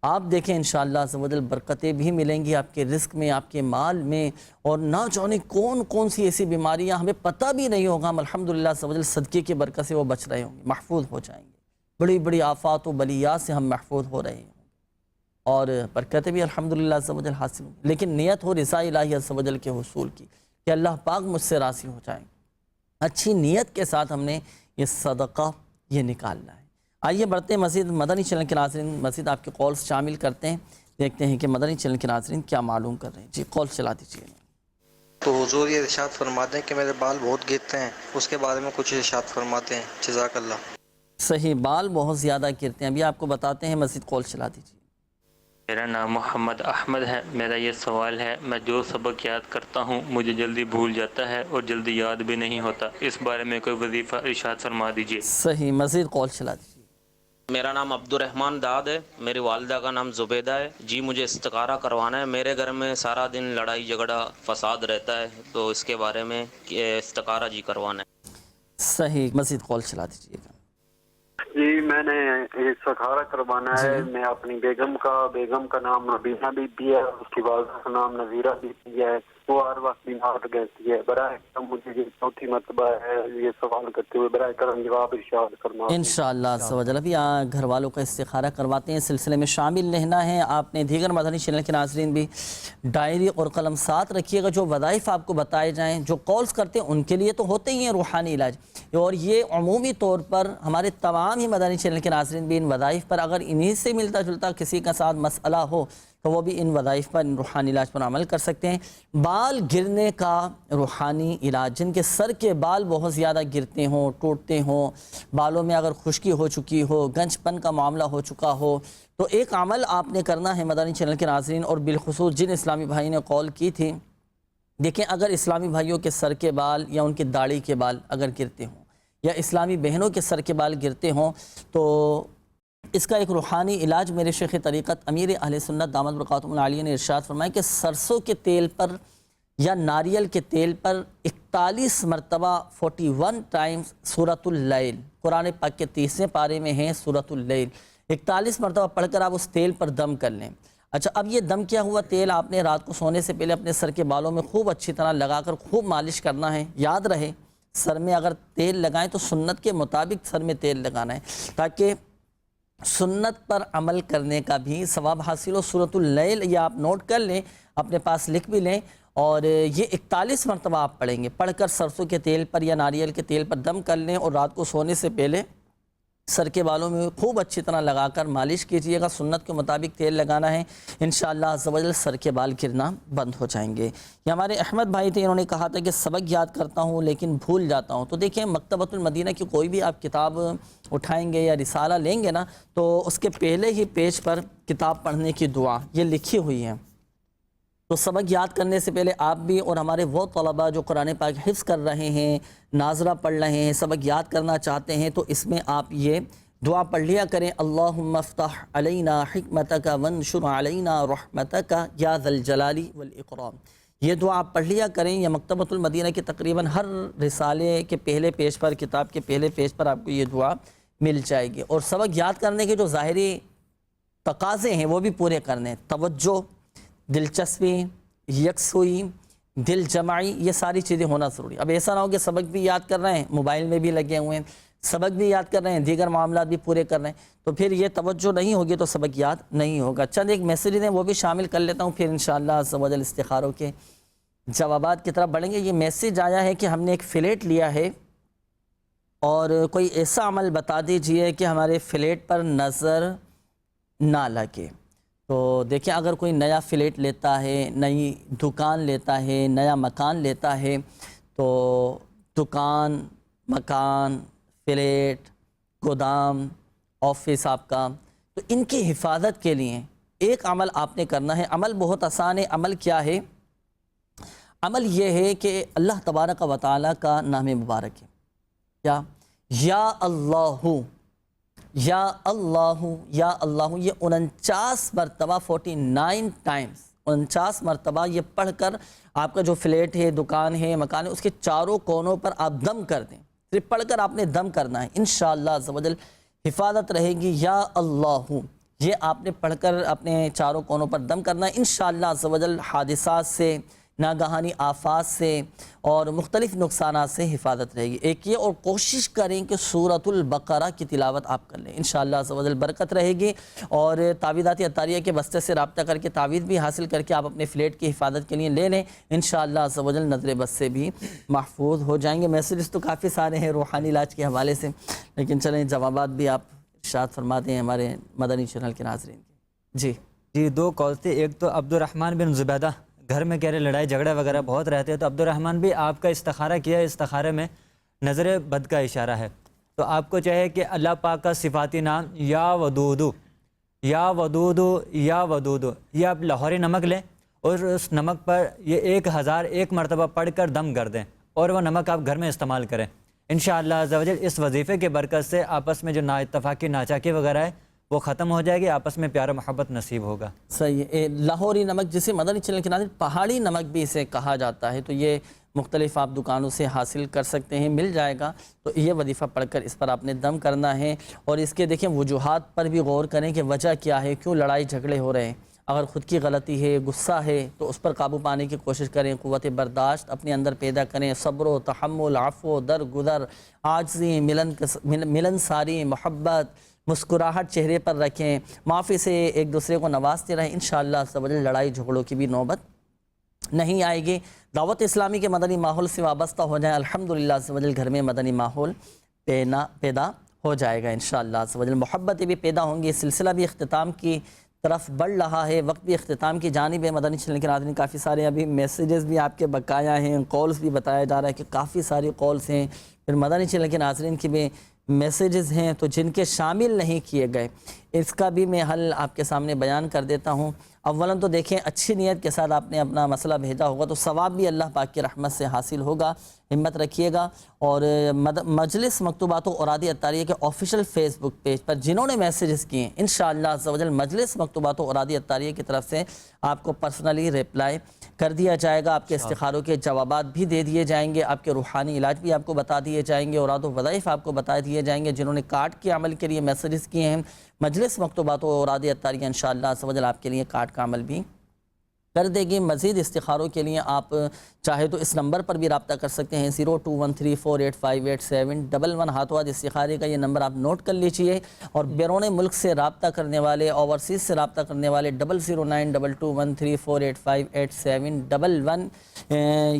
آپ دیکھیں انشاءاللہ عز و جل برکتیں بھی ملیں گی آپ کے رزق میں، آپ کے مال میں، اور نہ جانے کون کون سی ایسی بیماریاں ہمیں پتہ بھی نہیں ہوگا، ہم الحمدللہ عز و جل صدقے کی برکت سے وہ بچ رہے ہوں گے، محفوظ ہو جائیں گے. بڑی بڑی آفات و بلیات سے ہم محفوظ ہو رہے ہیں اور برکتیں بھی الحمدللہ عز و جل حاصل ہوں گی. لیکن نیت ہو رضا الہی عز و جل کے حصول کی کہ اللہ پاک مجھ سے راضی ہو جائیں. اچھی نیت کے ساتھ ہم نے یہ صدقہ یہ نکالنا ہے. آئیے بڑھتے ہیں مزید مدنی چینل کے ناظرین، مزید آپ کے کالز شامل کرتے ہیں، دیکھتے ہیں کہ مدنی چینل کے ناظرین کیا معلوم کر رہے ہیں. جی کال چلا دیجیے. تو حضور یہ ارشاد فرماتے ہیں کہ میرے بال بہت گرتے ہیں، اس کے بارے میں کچھ ارشاد فرماتے ہیں. جزاک اللہ. صحیح، بال بہت زیادہ گرتے ہیں، ابھی آپ کو بتاتے ہیں، مزید کال چلا دیجیے. میرا نام محمد احمد ہے. میرا یہ سوال ہے، میں جو سبق یاد کرتا ہوں مجھے جلدی بھول جاتا ہے اور جلدی یاد بھی نہیں ہوتا، اس بارے میں کوئی وظیفہ ارشاد فرما دیجیے. صحیح، مزید کال چلا دیجیے. میرا نام عبد الرحمن داد ہے، میری والدہ کا نام زبیدہ ہے. جی مجھے استخارہ کروانا ہے. میرے گھر میں سارا دن لڑائی جھگڑا فساد رہتا ہے، تو اس کے بارے میں استخارہ جی کروانا ہے. صحیح، مزید کال چلا دیجیے گا. جی میں نے استخارہ کروانا ہے. میں اپنی بیگم کا نام نبینا بی بی ہے، اس کی والدہ کا نام نذیرہ بی بی ہے. وہ ہر وقت بیمار رہتی ہے. برائے کرم مجھے یہ چوتھی مرتبہ ہے یہ سوال کرتے ہوئے، برائے کرم جواب ارشاد فرما. انشاءاللہ عز و جل ابھی گھر والوں کا استخارہ کرواتے ہیں، سلسلے میں شامل رہنا ہے. آپ نے دیگر مدنی چینل کے ناظرین بھی ڈائری اور قلم ساتھ رکھیے گا. جو وظائف آپ کو بتائے جائیں، جو کالز کرتے ہیں ان کے لیے تو ہوتے ہی ہیں روحانی علاج، اور یہ عمومی طور پر ہمارے تمام ہی مدنی چینل کے ناظرین بھی ان وظائف پر اگر انہی سے ملتا جلتا کسی کا ساتھ مسئلہ ہو تو وہ بھی ان وظائف پر، ان روحانی علاج پر عمل کر سکتے ہیں. بال گرنے کا روحانی علاج، جن کے سر کے بال بہت زیادہ گرتے ہوں، ٹوٹتے ہوں، بالوں میں اگر خشکی ہو چکی ہو، گنج پن کا معاملہ ہو چکا ہو، تو ایک عمل آپ نے کرنا ہے مدنی چینل کے ناظرین، اور بالخصوص جن اسلامی بھائی نے کال کی تھی. دیکھیں اگر اسلامی بھائیوں کے سر کے بال یا ان کی داڑھی کے بال اگر گرتے ہوں، یا اسلامی بہنوں کے سر کے بال گرتے ہوں، تو اس کا ایک روحانی علاج میرے شیخ طریقت امیر اہل سنت دامت برکاتہم العالیہ نے ارشاد فرمایا کہ سرسوں کے تیل پر یا ناریل کے تیل پر 41 مرتبہ 41 ٹائمز سورۃ اللیل، قرآن پاک کے 30ویں پارے میں ہیں سورۃ اللیل، 41 مرتبہ پڑھ کر آپ اس تیل پر دم کر لیں. اچھا، اب یہ دم کیا ہوا تیل آپ نے رات کو سونے سے پہلے اپنے سر کے بالوں میں خوب اچھی طرح لگا کر خوب مالش کرنا ہے. یاد رہے سر میں اگر تیل لگائیں تو سنت کے مطابق سر میں تیل لگانا ہے، تاکہ سنت پر عمل کرنے کا بھی ثواب حاصل ہو. سورۃ اللیل یہ آپ نوٹ کر لیں، اپنے پاس لکھ بھی لیں، اور یہ 41 مرتبہ آپ پڑھیں گے. پڑھ کر سرسوں کے تیل پر یا ناریل کے تیل پر دم کر لیں، اور رات کو سونے سے پہلے سر کے بالوں میں خوب اچھی طرح لگا کر مالش کیجئے گا. سنت کے مطابق تیل لگانا ہے، انشاءاللہ عز و جل سر کے بال گرنا بند ہو جائیں گے. یہ ہمارے احمد بھائی تھے، انہوں نے کہا تھا کہ سبق یاد کرتا ہوں لیکن بھول جاتا ہوں. تو دیکھیں مکتبۃ المدینہ کی کوئی بھی آپ کتاب اٹھائیں گے یا رسالہ لیں گے نا، تو اس کے پہلے ہی پیج پر کتاب پڑھنے کی دعا یہ لکھی ہوئی ہے. تو سبق یاد کرنے سے پہلے آپ بھی اور ہمارے وہ طلباء جو قرآن پاک حفظ کر رہے ہیں، ناظرہ پڑھ رہے ہیں، سبق یاد کرنا چاہتے ہیں، تو اس میں آپ یہ دعا پڑھ لیا کریں. اللہم افتح علینا حکمتک وانشر علینا رحمتک یا ذا الجلال والاکرام. یہ دعا آپ پڑھ لیا کریں. یہ مکتبۃ المدینہ کی تقریباً ہر رسالے کے پہلے پیج پر، کتاب کے پہلے پیج پر آپ کو یہ دعا مل جائے گی. اور سبق یاد کرنے کے جو ظاہری تقاضے ہیں وہ بھی پورے کرنے ہیں. توجہ، دلچسپی، یکسوئی، دل جمعی، یہ ساری چیزیں ہونا ضروری. اب ایسا نہ ہو کہ سبق بھی یاد کر رہے ہیں، موبائل میں بھی لگے ہوئے ہیں، سبق بھی یاد کر رہے ہیں، دیگر معاملات بھی پورے کر رہے ہیں، تو پھر یہ توجہ نہیں ہوگی تو سبق یاد نہیں ہوگا. چند ایک میسیجز ہیں وہ بھی شامل کر لیتا ہوں، پھر انشاءاللہ عز و جل استخاروں کے جوابات کی طرف بڑھیں گے۔ یہ میسیج آیا ہے کہ ہم نے ایک فلیٹ لیا ہے اور کوئی ایسا عمل بتا دیجئے کہ ہمارے فلیٹ پر نظر نہ لگے۔ تو دیکھیں اگر کوئی نیا فلیٹ لیتا ہے، نئی دکان لیتا ہے، نیا مکان لیتا ہے، تو دکان، مکان، فلیٹ، گودام، آفس آپ کا، تو ان کی حفاظت کے لیے ایک عمل آپ نے کرنا ہے۔ عمل بہت آسان ہے۔ عمل کیا ہے؟ عمل یہ ہے کہ اللہ تبارک و تعالیٰ کا نام مبارک ہے، کیا؟ یا اللہ، یا اللہ، یا اللہ، یہ 49 مرتبہ 49 ٹائمز 49 مرتبہ یہ پڑھ کر آپ کا جو فلیٹ ہے، دکان ہے، مکان ہے، اس کے چاروں کونوں پر آپ دم کر دیں۔ صرف پڑھ کر آپ نے دم کرنا ہے، انشاءاللہ عز و جل حفاظت رہے گی۔ یا اللہ، یہ آپ نے پڑھ کر اپنے چاروں کونوں پر دم کرنا ہے، انشاءاللہ عز و جل حادثات سے، ناگہانی آفات سے اور مختلف نقصانات سے حفاظت رہے گی۔ ایک یہ، اور کوشش کریں کہ سورۃ البقرہ کی تلاوت آپ کر لیں، انشاءاللہ عز و جل برکت رہے گی۔ اور تعویذات عطاریہ کے بستے سے رابطہ کر کے تعویذ بھی حاصل کر کے آپ اپنے فلیٹ کی حفاظت کے لیے لے لیں، انشاءاللہ عز و جل نظر بد سے بھی محفوظ ہو جائیں گے۔ میسیجز تو کافی سارے ہیں روحانی علاج کے حوالے سے، لیکن چلیں جوابات بھی آپ ارشاد فرما دیں ہمارے مدنی چینل کے ناظرین کے۔ جی 2 کال تھے۔ ایک تو عبد الرحمن بن زبیدہ، گھر میں کہہ رہے لڑائی جھگڑا وغیرہ بہت رہتے ہیں، تو عبد الرحمن بھی آپ کا استخارہ کیا ہے، استخارے میں نظر بد کا اشارہ ہے، تو آپ کو چاہے کہ اللہ پاک کا صفاتی نام یا ودودو، یا ودودو، یا ودودو، یہ آپ لاہوری نمک لیں اور اس نمک پر یہ 1001 مرتبہ پڑھ کر دم کر دیں، اور وہ نمک آپ گھر میں استعمال کریں۔ انشاءاللہ عز و جل اس وظیفے کے برکت سے آپس میں جو نا اتفاقی ناچاکی وغیرہ ہے وہ ختم ہو جائے گی، آپس میں پیار و محبت نصیب ہوگا۔ صحیح ہے۔ لاہوری نمک جسے مدنی چینل کے ناظرین پہاڑی نمک بھی اسے کہا جاتا ہے، تو یہ مختلف آپ دکانوں سے حاصل کر سکتے ہیں، مل جائے گا۔ تو یہ وظیفہ پڑھ کر اس پر آپ نے دم کرنا ہے، اور اس کے دیکھیں وجوہات پر بھی غور کریں کہ وجہ کیا ہے، کیوں لڑائی جھگڑے ہو رہے ہیں۔ اگر خود کی غلطی ہے، غصہ ہے، تو اس پر قابو پانے کی کوشش کریں، قوت برداشت اپنے اندر پیدا کریں، صبر و تحمل، عفو، درگزر، عاجزی، ملن ساری، محبت، مسکراہٹ چہرے پر رکھیں، معافی سے ایک دوسرے کو نوازتے رہیں، انشاءاللہ عز و جل لڑائی جھگڑوں کی بھی نوبت نہیں آئے گی۔ دعوت اسلامی کے مدنی ماحول سے وابستہ ہو جائیں، الحمدللہ عز و جل گھر میں مدنی ماحول پیدا ہو جائے گا، انشاءاللہ عز و جل محبتیں بھی پیدا ہوں گی۔ سلسلہ بھی اختتام کی طرف بڑھ رہا ہے، وقت بھی اختتام کی جانب ہے۔ مدنی چینل کے ناظرین کافی سارے ابھی میسیجز بھی آپ کے بقایا ہیں، کالز بھی بتایا جا رہا ہے کہ کافی ساری کالز ہیں، پھر مدنی چینل کے ناظرین کی بھی میسیجز ہیں، تو جن کے شامل نہیں کیے گئے اس کا بھی میں حل آپ کے سامنے بیان کر دیتا ہوں۔ اولاً تو دیکھیں اچھی نیت کے ساتھ آپ نے اپنا مسئلہ بھیجا ہوگا تو ثواب بھی اللہ پاک کی رحمت سے حاصل ہوگا، ہمت رکھیے گا۔ اور مجلس مکتوبات و اوراد عطاریہ کے آفیشیل فیس بک پیج پر جنہوں نے میسیجز کیے ہیں، انشاءاللہ عز و جل مجلس مکتوبات و اوراد عطاریہ کی طرف سے آپ کو پرسنلی ریپلائی کر دیا جائے گا، آپ کے استخاروں کے جوابات بھی دے دیے جائیں گے، آپ کے روحانی علاج بھی آپ کو بتا دیے جائیں گے، اوراد و وظائف آپ کو بتا دیے جائیں گے۔ جنہوں نے کارڈ کے عمل کے لیے میسیجز کیے ہیں، مجلس مکتوبات و اوراد عطاریہ انشاءاللہ عز و جل آپ کے لیے کارڈ کا عمل بھی کر دے گی۔ مزید استخاروں کے لیے آپ چاہے تو اس نمبر پر بھی رابطہ کر سکتے ہیں، 021348587111 ہاتھوں ہاتھ استخارے کا یہ نمبر آپ نوٹ کر لیجئے۔ اور بیرون ملک سے رابطہ کرنے والے، اوورسیز سے رابطہ کرنے والے 0092213485711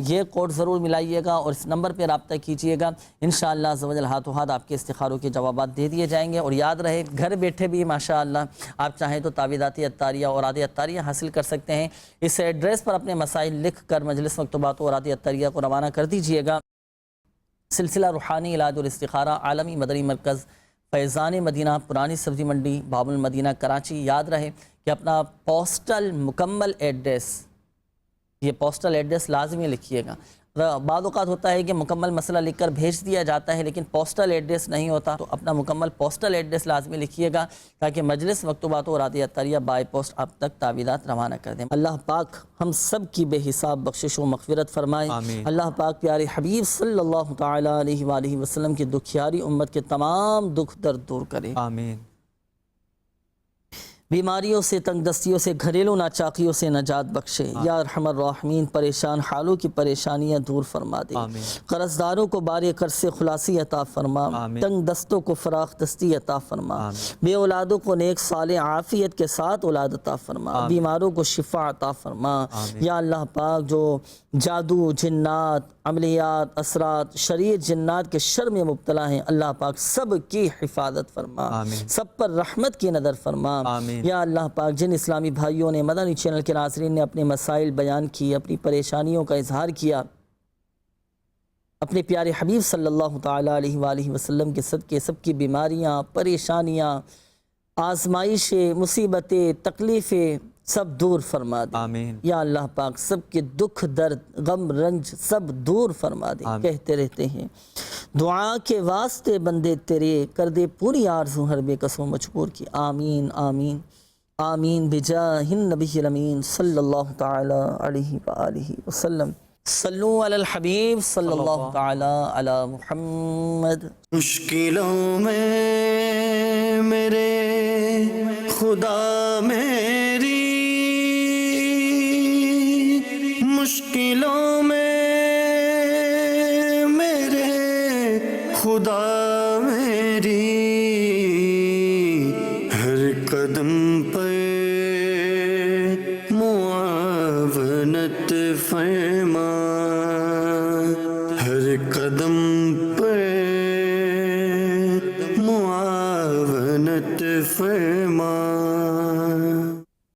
یہ کوڈ ضرور ملائیے گا اور اس نمبر پہ رابطہ کیجئے گا، انشاءاللہ عز و جل ہاتھوں ہاتھ آپ کے استخاروں کے جوابات دے دیے جائیں گے۔ اور یاد رہے گھر بیٹھے بھی ماشاءاللہ آپ چاہیں تو تعویذات عطاریہ اور اوراد عطاریہ حاصل کر سکتے ہیں۔ اس ایڈریس پر اپنے مسائل لکھ کر مجلس مکتوبات و اوراد عطاریہ کو روانہ کر دیجئے گا۔ سلسلہ روحانی علاج اور استخارہ، عالمی مدنی مرکز، فیضان مدینہ، پرانی سبزی منڈی، باب المدینہ، کراچی۔ یاد رہے کہ اپنا پوسٹل مکمل ایڈریس، یہ پوسٹل ایڈریس لازمی لکھیے گا۔ بعض اوقات ہوتا ہے کہ مکمل مسئلہ لکھ کر بھیج دیا جاتا ہے لیکن پوسٹل ایڈریس نہیں ہوتا، تو اپنا مکمل پوسٹل ایڈریس لازمی لکھیے گا تاکہ مجلس مکتوبات و اوراد عطاریہ بائی پوسٹ آپ تک تعویذات روانہ کر دیں۔ اللہ پاک ہم سب کی بے حساب بخشش و مغفرت فرمائے۔ اللہ پاک پیارے حبیب صلی اللہ تعالی علیہ وآلہ وسلم کی دکھیاری امت کے تمام دکھ درد دور کرے۔ آمین۔ بیماریوں سے، تنگ دستیوں سے، گھریلو ناچاقیوں سے نجات بخشے یا ارحم الراحمین، پریشان حالوں کی پریشانیاں دور فرما دے، قرض داروں کو بار قرض سے خلاصی عطا فرما، تنگ دستوں کو فراخ دستی عطا فرما، بے اولادوں کو نیک صالح عافیت کے ساتھ اولاد عطا فرما، بیماروں کو شفا عطا فرما یا اللہ پاک، جو جادو، جنات، عملیات، اثرات، شریر جنات کے شر میں مبتلا ہیں، اللہ پاک سب کی حفاظت فرما، سب پر رحمت کی نظر فرما یا اللہ پاک۔ جن اسلامی بھائیوں نے، مدنی چینل کے ناظرین نے اپنے مسائل بیان کیے، اپنی پریشانیوں کا اظہار کیا، اپنے پیارے حبیب صلی اللہ تعالیٰ علیہ وآلہ وسلم کے صدقے سب کی بیماریاں، پریشانیاں، آزمائشیں، مصیبتیں، تکلیفیں سب دور فرما دے یا اللہ پاک، سب کے دکھ، درد، غم، رنج سب دور فرما دے۔ کہتے رہتے ہیں دعا کے واسطے بندے تیرے، کر دے پوری آرزو ہر بے کس و مجبور کی، آمین آمین آمین بجاہ النبی الامین صلی اللہ تعالی علیہ وآلہ وسلم۔ صلو علی الحبیب صلی اللہ تعالی علی محمد۔ مشکلوں میں میرے خدا میری، مشکلوں میں میرے خدا میری، ہر قدم پہ معاونت فرما، ہر قدم